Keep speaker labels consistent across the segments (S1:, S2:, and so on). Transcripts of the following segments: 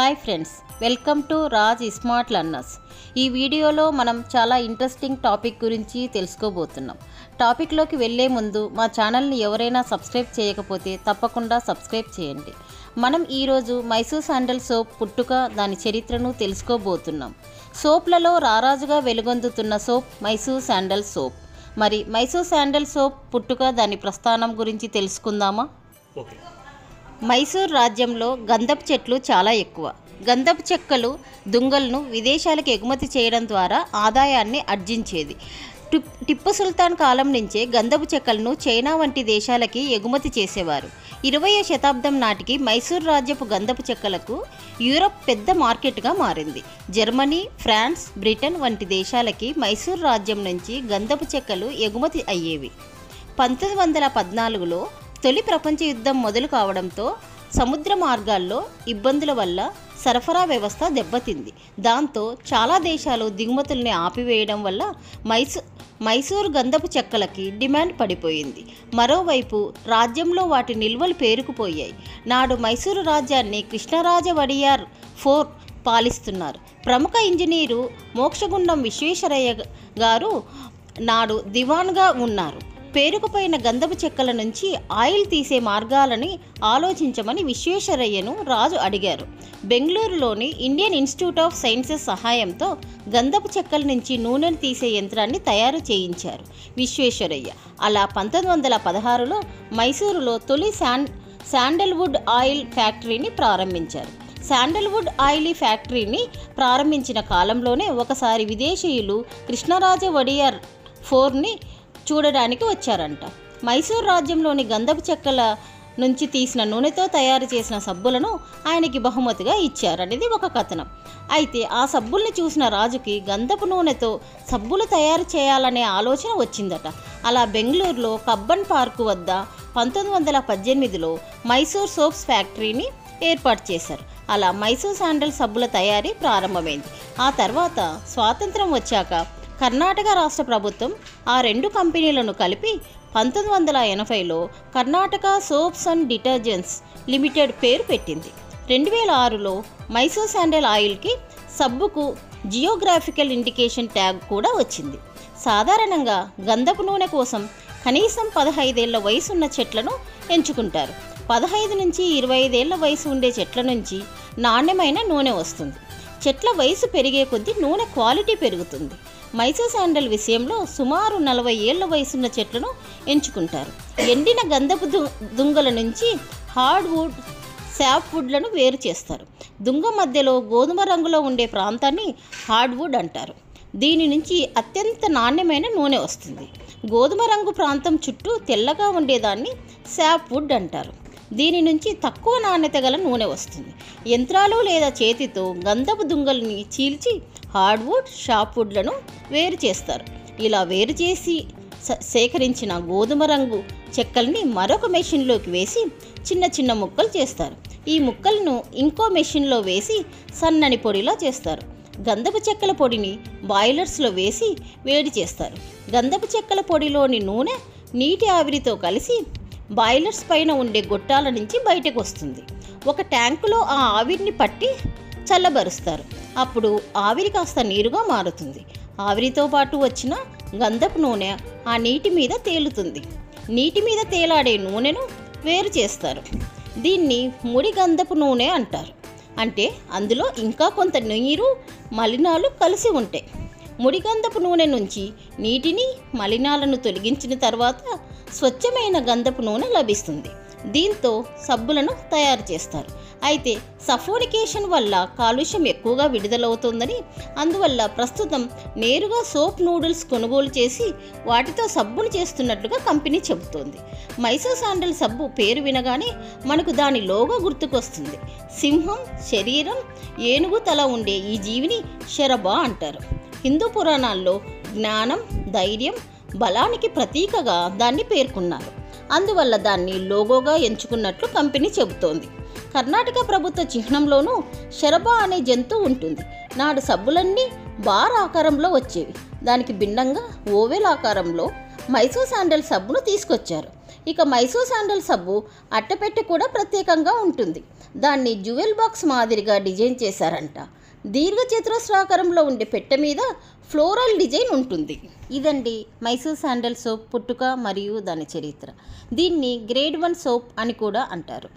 S1: Hi friends, welcome to Raj smart learners. ఈ వీడియోలో మనం చాలా ఇంట్రెస్టింగ్ టాపిక్ గురించి తెలుసుకోబోతున్నాం. టాపిక్లోకి వెళ్ళే ముందు మా ఛానల్ని ఎవరైనా సబ్స్క్రైబ్ చేయకపోతే తప్పకుండా సబ్స్క్రైబ్ చేయండి. మనం ఈరోజు మైసూర్ శాండల్ సోప్ పుట్టుక, దాని చరిత్రను తెలుసుకోబోతున్నాం. సోప్లలో రారాజుగా వెలుగొందుతున్న సోప్ మైసూర్ శాండల్ సోప్. మరి మైసూర్ శాండల్ సోప్ పుట్టుక, దాని ప్రస్థానం గురించి తెలుసుకుందామా? మైసూర్ రాజ్యంలో గంధపు చెట్లు చాలా ఎక్కువ. గంధపు చెక్కలు, దుంగలను విదేశాలకు ఎగుమతి చేయడం ద్వారా ఆదాయాన్ని ఆర్జించేది. టిప్పు సుల్తాన్ కాలం నుంచే గంధపు చెక్కలను చైనా వంటి దేశాలకి ఎగుమతి చేసేవారు. 20వ శతాబ్దం నాటికి మైసూర్ రాజ్యపు గంధపు చెక్కలకు యూరప్ పెద్ద మార్కెట్గా మారింది. జర్మనీ, ఫ్రాన్స్, బ్రిటన్ వంటి దేశాలకి మైసూర్ రాజ్యం నుంచి గంధపు చెక్కలు ఎగుమతి అయ్యేవి. 1914లో తొలి ప్రపంచ యుద్ధం మొదలు కావడంతో సముద్ర మార్గాల్లో ఇబ్బందుల వల్ల సరఫరా వ్యవస్థ దెబ్బతింది. దాంతో చాలా దేశాలు దిగుమతుల్ని ఆపివేయడం వల్ల మైసూర్ గంధపు చెక్కలకి డిమాండ్ పడిపోయింది. మరోవైపు రాజ్యంలో వాటి నిల్వలు పేరుకుపోయాయి. నాడు మైసూరు రాజ్యాన్ని కృష్ణరాజ వడియార్ IV పాలిస్తున్నారు. ప్రముఖ ఇంజనీరు మోక్షగుండం విశ్వేశ్వరయ్య గారు నాడు దివాన్గా ఉన్నారు. పేరుకుపోయిన గంధపు చెక్కల నుంచి ఆయిల్ తీసే మార్గాలని ఆలోచించమని విశ్వేశ్వరయ్యను రాజు అడిగారు. బెంగళూరులోని ఇండియన్ ఇన్స్టిట్యూట్ ఆఫ్ సైన్సెస్ సహాయంతో గంధపు చెక్కల నుంచి నూనెను తీసే యంత్రాన్ని తయారు చేయించారు విశ్వేశ్వరయ్య. అలా 1916లో మైసూరులో తొలి శాండల్వుడ్ ఆయిల్ ఫ్యాక్టరీని ప్రారంభించారు. శాండల్వుడ్ ఆయిల్ ఫ్యాక్టరీని ప్రారంభించిన కాలంలోనే ఒకసారి విదేశీయులు కృష్ణరాజ వడియార్ IVని చూడడానికి వచ్చారంట. మైసూర్ రాజ్యంలోని గంధపు చెక్కల నుంచి తీసిన నూనెతో తయారు చేసిన సబ్బులను ఆయనకి బహుమతిగా ఇచ్చారనేది ఒక కథనం. అయితే ఆ సబ్బుల్ని చూసిన రాజుకి గంధపు నూనెతో సబ్బులు తయారు చేయాలనే ఆలోచన వచ్చిందట. అలా బెంగళూరులో కబ్బన్ పార్కు వద్ద 1918లో మైసూర్ సోప్స్ ఫ్యాక్టరీని ఏర్పాటు చేశారు. అలా మైసూర్ శాండల్ సబ్బుల తయారీ ప్రారంభమైంది. ఆ తర్వాత స్వాతంత్రం వచ్చాక కర్ణాటక రాష్ట్ర ప్రభుత్వం ఆ రెండు కంపెనీలను కలిపి 1980లో Karnataka soaps and detergents limited పేరు పెట్టింది. 2006లో మైసూర్ శాండల్ ఆయిల్కి సబ్బుకు జియోగ్రాఫికల్ ఇండికేషన్ ట్యాగ్ కూడా వచ్చింది. సాధారణంగా గంధపు నూనె కోసం కనీసం 15 ఏళ్ల వయసు ఉన్న చెట్లను ఎంచుకుంటారు. 15 నుంచి 25 ఏళ్ల వయసు ఉండే చెట్ల నుంచి నాణ్యమైన నూనె వస్తుంది. చెట్ల వయసు పెరిగే కొద్దీ నూనె క్వాలిటీ పెరుగుతుంది. మైసూర్ శాండల్ విషయంలో సుమారు 40 ఏళ్ల వయసున్న చెట్లను ఎంచుకుంటారు. ఎండిన గంధపు దుంగల నుంచి హార్డ్వుడ్, సాఫ్ట్వుడ్లను వేరు చేస్తారు. దుంగ మధ్యలో గోధుమ రంగులో ఉండే ప్రాంతాన్ని హార్డ్వుడ్ అంటారు. దీని నుంచి అత్యంత నాణ్యమైన నూనె వస్తుంది. గోధుమ రంగు ప్రాంతం చుట్టూ తెల్లగా ఉండేదాన్ని సాఫ్ట్వుడ్ అంటారు. దీని నుంచి తక్కువ నాణ్యత గల నూనె వస్తుంది. యంత్రాలు లేదా చేతితో గంధపు దుంగల్ని చీల్చి హార్డ్వుడ్, సాఫ్ట్వుడ్లను వేరు చేస్తారు. ఇలా వేరు చేసి సేకరించిన గోధుమ రంగు చెక్కల్ని మరొక మెషిన్లోకి వేసి చిన్న చిన్న ముక్కలు చేస్తారు. ఈ ముక్కలను ఇంకో మెషిన్లో వేసి సన్నని పొడిలా చేస్తారు. గంధపు చెక్కల పొడిని బాయిలర్స్లో వేసి వేడి చేస్తారు. గంధపు చెక్కల పొడిలోని నూనె నీటి ఆవిరితో కలిసి బాయిలర్స్ పైన ఉండే గొట్టాల నుంచి బయటకు వస్తుంది. ఒక ట్యాంకులో ఆ ఆవిరిని పట్టి చల్లబరుస్తారు. అప్పుడు ఆవిరి కాస్త నీరుగా మారుతుంది. ఆవిరితో పాటు వచ్చిన గంధపు నూనె ఆ నీటి మీద తేలుతుంది. నీటి మీద తేలాడే నూనెను వేరు చేస్తారు. దీన్ని ముడి గంధపు నూనె అంటారు. అంటే అందులో ఇంకా కొంత నీరు, మలినాలు కలిసి ఉంటాయి. ముడి గంధపు నూనె నుంచి నీటిని, మలినాలను తొలగించిన తర్వాత స్వచ్ఛమైన గంధపు నూనె లభిస్తుంది. దీంతో సబ్బులను తయారు చేస్తారు. అయితే సఫోనికేషన్ వల్ల కాలుష్యం ఎక్కువగా విడుదలవుతుందని, అందువల్ల ప్రస్తుతం నేరుగా సోప్ నూడిల్స్ కొనుగోలు చేసి వాటితో సబ్బును చేస్తున్నట్లుగా కంపెనీ చెబుతోంది. మైసూర్ శాండల్ సబ్బు పేరు వినగానే మనకు దాని లోగో గుర్తుకొస్తుంది. సింహం శరీరం, ఏనుగు తల ఉండే ఈ జీవిని శరభా అంటారు. హిందూ పురాణాల్లో జ్ఞానం, ధైర్యం, బలానికి ప్రతీకగా దాన్ని పేర్కొన్నారు. అందువల్ల దాన్ని లోగోగా ఎంచుకున్నట్లు కంపెనీ చెబుతోంది. కర్ణాటక ప్రభుత్వ చిహ్నంలోనూ శరభా అనే జంతువు ఉంటుంది. నాడు సబ్బులన్నీ బార్ ఆకారంలో వచ్చేవి. దానికి భిన్నంగా ఓవెల్ ఆకారంలో మైసూర్ శాండల్ సబ్బును తీసుకొచ్చారు. ఇక మైసూర్ శాండల్ సబ్బు అట్టపెట్టె కూడా ప్రత్యేకంగా ఉంటుంది. దాన్ని జ్యువెల్ బాక్స్ మాదిరిగా డిజైన్ చేశారంట. దీర్ఘ చతురస్రాకారంలో ఉండే పెట్టె మీద ఫ్లోరల్ డిజైన్ ఉంటుంది. ఇదండి మైసూర్ శాండల్ సోప్ పుట్టుక మరియు దాని చరిత్ర. దీన్ని గ్రేడ్ 1 సోప్ అని కూడా అంటారు.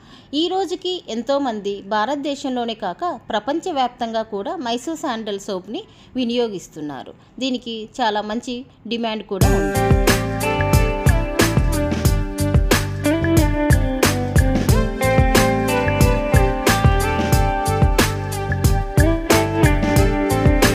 S1: ఈ రోజుకి ఎంతోమంది భారతదేశంలోనే కాక ప్రపంచవ్యాప్తంగా కూడా మైసూర్ శాండల్ సోప్ని వినియోగిస్తున్నారు. దీనికి చాలా మంచి డిమాండ్ కూడా ఉంది.